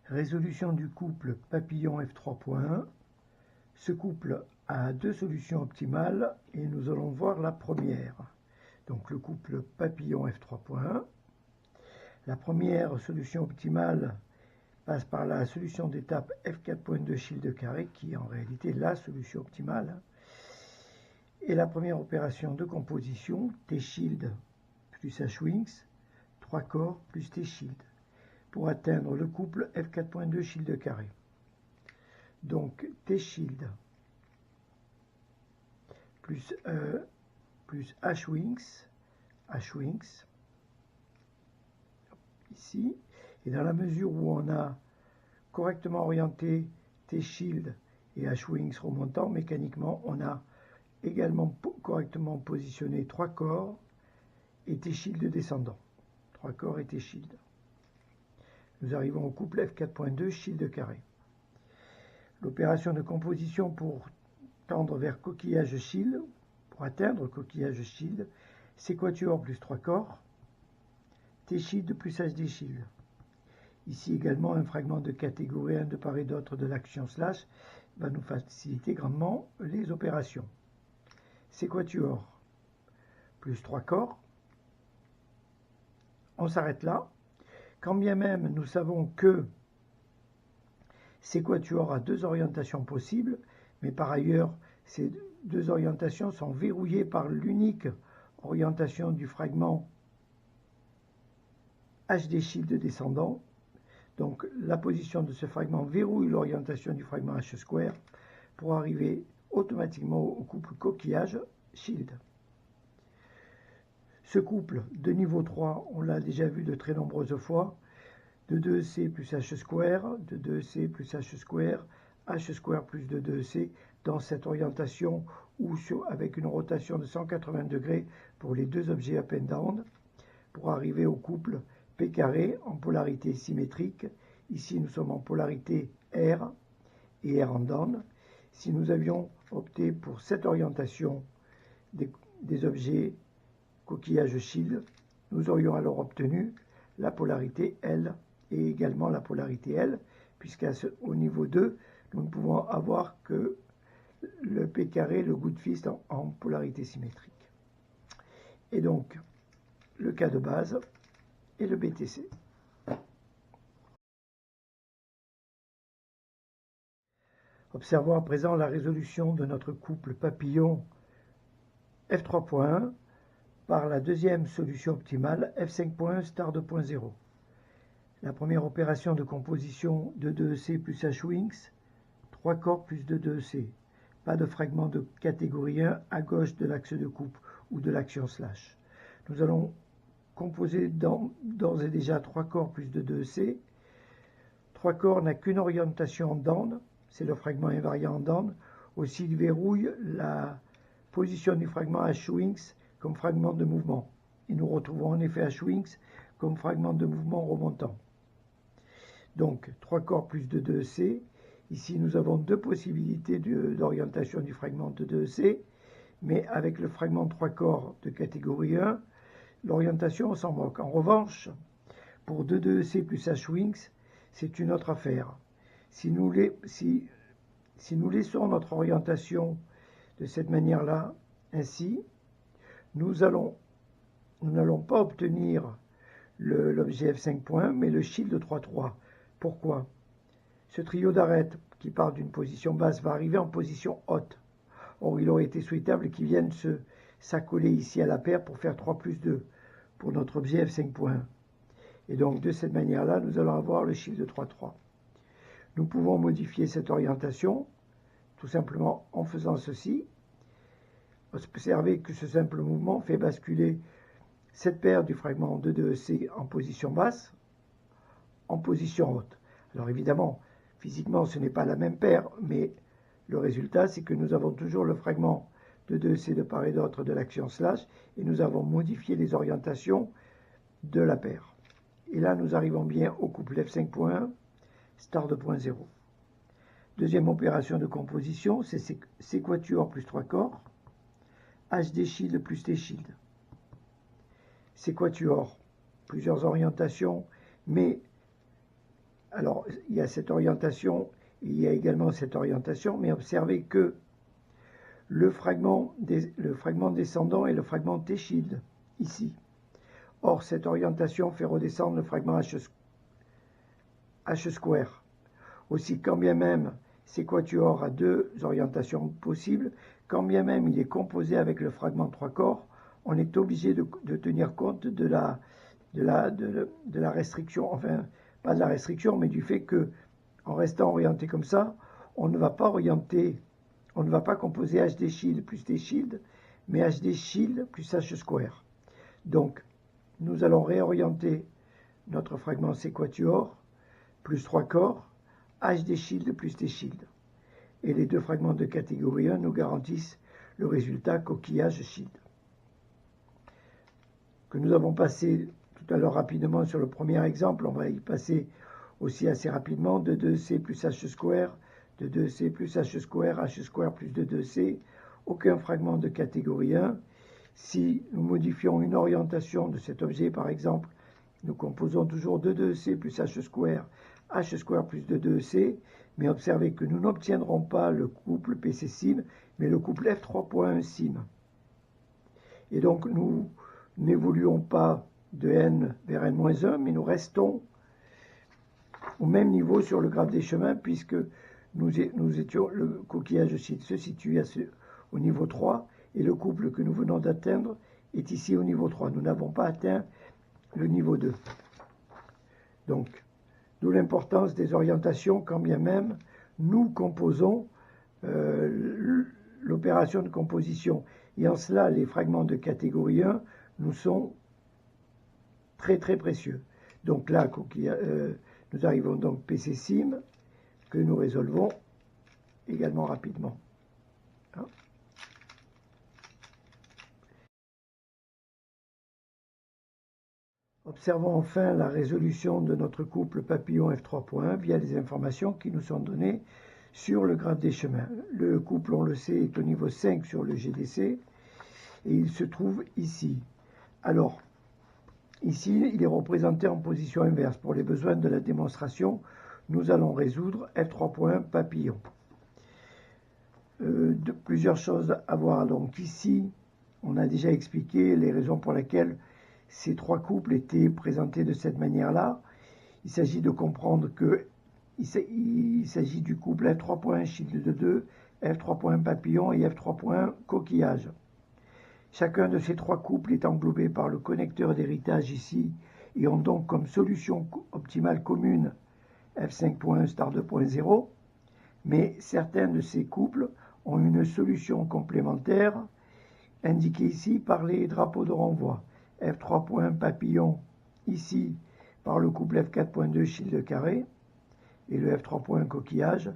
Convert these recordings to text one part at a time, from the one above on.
Résolution du couple papillon F3.1. Ce couple a deux solutions optimales et nous allons voir la première. Donc le couple papillon F3.1. La première solution optimale passe par la solution d'étape F4.2 shield carré qui est en réalité la solution optimale. Et la première opération de composition, T-shield plus H-wings, 3 corps plus T-shield, pour atteindre le couple F4.2 shield carré. Donc T-shield plus H-wings, ici, et dans la mesure où on a correctement orienté T-shield et H-wings remontant, mécaniquement, on a également correctement positionné 3 corps et T-shield descendant. 3 corps et T-shield. Nous arrivons au couple F4.2 shield carré. L'opération de composition pour tendre vers coquillage shield, pour atteindre coquillage shield, c'est quatuor plus 3 corps, T-shield plus HD shield. Ici également un fragment de catégorie 1 de part et d'autre de l'action slash va nous faciliter grandement les opérations. C'est quatuor plus 3 corps. On s'arrête là. Quand bien même nous savons que ces quatuors a deux orientations possibles, mais par ailleurs ces deux orientations sont verrouillées par l'unique orientation du fragment HD shield descendant. Donc la position de ce fragment verrouille l'orientation du fragment H square pour arriver automatiquement au couple coquillage shield. Ce couple de niveau 3, on l'a déjà vu de très nombreuses fois, de 2C plus H square, de 2C plus H square plus de 2C dans cette orientation ou avec une rotation de 180 degrés pour les deux objets up and down pour arriver au couple P carré en polarité symétrique. Ici, nous sommes en polarité R et R en down. Si nous avions opté pour cette orientation des objets coquillage shield, nous aurions alors obtenu la polarité L et également la polarité L, puisqu'au niveau 2, nous ne pouvons avoir que le P carré, le good fist en polarité symétrique. Et donc, le cas de base et le BTC. Observons à présent la résolution de notre couple papillon F3.1 par la deuxième solution optimale F5.1 star 2.0. La première opération de composition de 2C plus H-wings, 3 corps plus de 2C. Pas de fragment de catégorie 1 à gauche de l'axe de coupe ou de l'action slash. Nous allons composer d'ores et déjà 3 corps plus de 2C. 3 corps n'a qu'une orientation en down, c'est le fragment invariant en down. Aussi, il verrouille la position du fragment H-wings comme fragment de mouvement. Et nous retrouvons en effet H-wings comme fragment de mouvement remontant. Donc, 3 corps plus de 2C. Ici, nous avons deux possibilités d'orientation du fragment de 2C, mais avec le fragment 3 corps de catégorie 1, l'orientation s'en moque. En revanche, pour 2C plus H-wings, c'est une autre affaire. Si nous laissons notre orientation de cette manière-là, ainsi, nous n'allons pas obtenir l'objet F5 mais le shield 3.3. Pourquoi? Ce trio d'arêtes qui part d'une position basse va arriver en position haute. Or, il aurait été souhaitable qu'ils viennent s'accoler ici à la paire pour faire 3 plus 2 pour notre objet F5.1. Et donc, de cette manière-là, nous allons avoir le shield 3.3. Nous pouvons modifier cette orientation tout simplement en faisant ceci. Observez que ce simple mouvement fait basculer cette paire du fragment de 2C en position basse, en position haute. Alors évidemment, physiquement, ce n'est pas la même paire, mais le résultat, c'est que nous avons toujours le fragment de 2C de part et d'autre de l'action slash, et nous avons modifié les orientations de la paire. Et là, nous arrivons bien au couple F5.1, star 2.0. Deuxième opération de composition, c'est quatuor plus 3 corps, HD shield plus T shield. C'est quatuor, plusieurs orientations, mais alors il y a cette orientation, il y a également cette orientation, mais observez que le fragment descendant est le fragment T-shield, ici. Or, cette orientation fait redescendre le fragment H square. Aussi, quand bien même ces quatuors a deux orientations possibles, quand bien même il est composé avec le fragment 3 corps, on est obligé de tenir compte de la restriction, enfin, pas de la restriction, mais du fait que, en restant orienté comme ça, on ne va pas composer HD shield plus T shield, mais HD shield plus H square. Donc, nous allons réorienter notre fragment C quatuor plus 3 corps, HD shield plus T shield. Et les deux fragments de catégorie 1 nous garantissent le résultat coquillage shield. Que nous avons passé tout à l'heure rapidement sur le premier exemple, on va y passer aussi assez rapidement, de 2C plus H square, de 2C plus H square plus de 2C, aucun fragment de catégorie 1. Si nous modifions une orientation de cet objet, par exemple, nous composons toujours de 2C plus H square plus de 2C, mais observez que nous n'obtiendrons pas le couple PC sim, mais le couple F3.1 sim. Et donc nous n'évoluons pas de n vers n-1, mais nous restons au même niveau sur le graphe des chemins, puisque le coquillage se situe au niveau 3, et le couple que nous venons d'atteindre est ici au niveau 3. Nous n'avons pas atteint le niveau 2. Donc, d'où l'importance des orientations, quand bien même nous composons l'opération de composition. Et en cela, les fragments de catégorie 1 nous sont très très précieux. Donc là, nous arrivons donc PC sim, que nous résolvons également rapidement. Hein? Observons enfin la résolution de notre couple papillon F3.1 via les informations qui nous sont données sur le graphe des chemins. Le couple, on le sait, est au niveau 5 sur le GDC et il se trouve ici. Alors, ici, il est représenté en position inverse. Pour les besoins de la démonstration, nous allons résoudre F3.1 papillon. Plusieurs choses à voir. Donc ici, on a déjà expliqué les raisons pour lesquelles ces trois couples étaient présentés de cette manière-là. Il s'agit de comprendre qu'il s'agit du couple F3.1 shield de 2, F3.1 papillon et F3.1 coquillage. Chacun de ces trois couples est englobé par le connecteur d'héritage ici et ont donc comme solution optimale commune F5.1 star 2.0, mais certains de ces couples ont une solution complémentaire indiquée ici par les drapeaux de renvoi. F3.1 papillon ici par le couple F4.2 shield carré et le F3.1 coquillage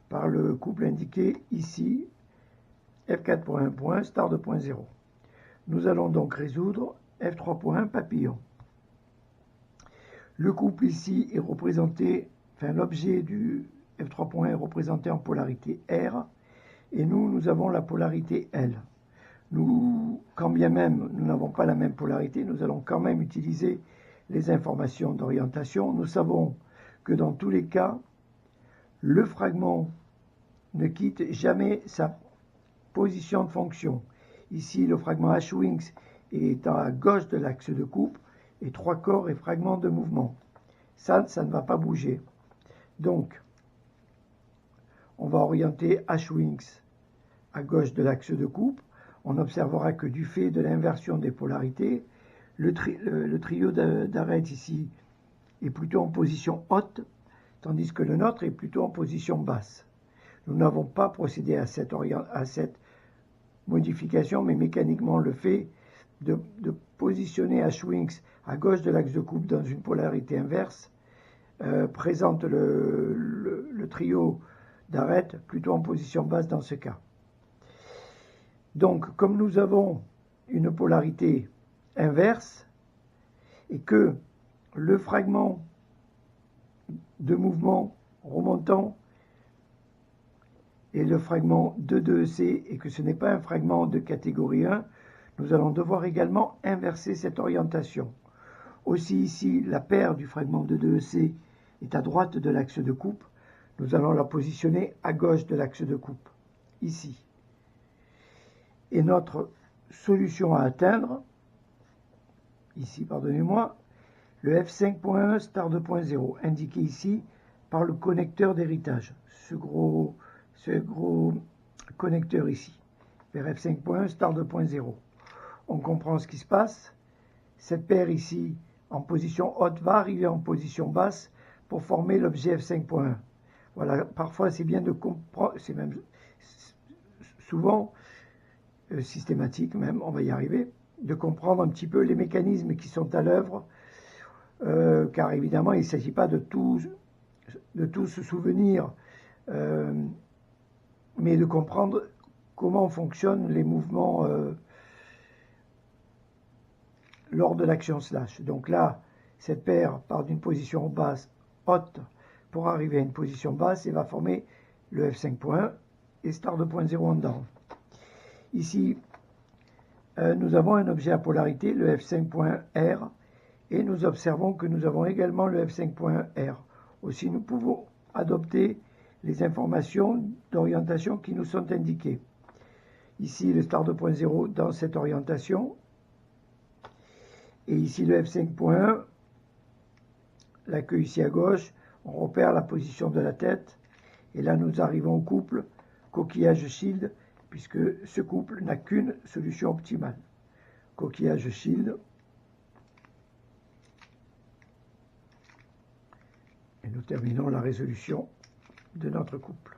par le couple indiqué ici F4.1 star 2.0. Nous allons donc résoudre F3.1 papillon. Le couple ici est représenté, l'objet du F3.1 est représenté en polarité R et nous avons la polarité L. Quand bien même nous n'avons pas la même polarité, nous allons quand même utiliser les informations d'orientation. Nous savons que dans tous les cas, le fragment ne quitte jamais sa position de fonction. Ici, le fragment H-wings est à gauche de l'axe de coupe et 3 corps et fragments de mouvement. Ça ne va pas bouger. Donc, on va orienter H-wings à gauche de l'axe de coupe. On observera que du fait de l'inversion des polarités, le trio d'arêtes ici est plutôt en position haute, tandis que le nôtre est plutôt en position basse. Nous n'avons pas procédé à cette modification, mais mécaniquement le fait de positionner H-wings à gauche de l'axe de coupe dans une polarité inverse présente le trio d'arêtes plutôt en position basse dans ce cas. Donc, comme nous avons une polarité inverse et que le fragment de mouvement remontant est le fragment de 2C et que ce n'est pas un fragment de catégorie 1, nous allons devoir également inverser cette orientation. Aussi ici, la paire du fragment de 2C est à droite de l'axe de coupe, nous allons la positionner à gauche de l'axe de coupe, ici. Et notre solution à atteindre, ici, pardonnez-moi, le F5.1 star 2.0, indiqué ici par le connecteur d'héritage, ce gros connecteur ici, vers F5.1 star 2.0. On comprend ce qui se passe. Cette paire ici, en position haute, va arriver en position basse pour former l'objet F5.1. Voilà, parfois c'est bien de comprendre, c'est même souvent systématique même, on va y arriver, de comprendre un petit peu les mécanismes qui sont à l'œuvre, car évidemment il ne s'agit pas de tout se souvenir, mais de comprendre comment fonctionnent les mouvements lors de l'action slash. Donc là, cette paire part d'une position basse haute pour arriver à une position basse et va former le F5.1 et star 2.0 en down. Ici, nous avons un objet à polarité, le F5.R, et nous observons que nous avons également le F5.R. Aussi, nous pouvons adopter les informations d'orientation qui nous sont indiquées. Ici, le star 2.0 dans cette orientation, et ici le F5.1, la queue ici à gauche, on repère la position de la tête, et là nous arrivons au couple coquillage-shield, puisque ce couple n'a qu'une solution optimale. Coquillage-shield, et nous terminons la résolution de notre couple.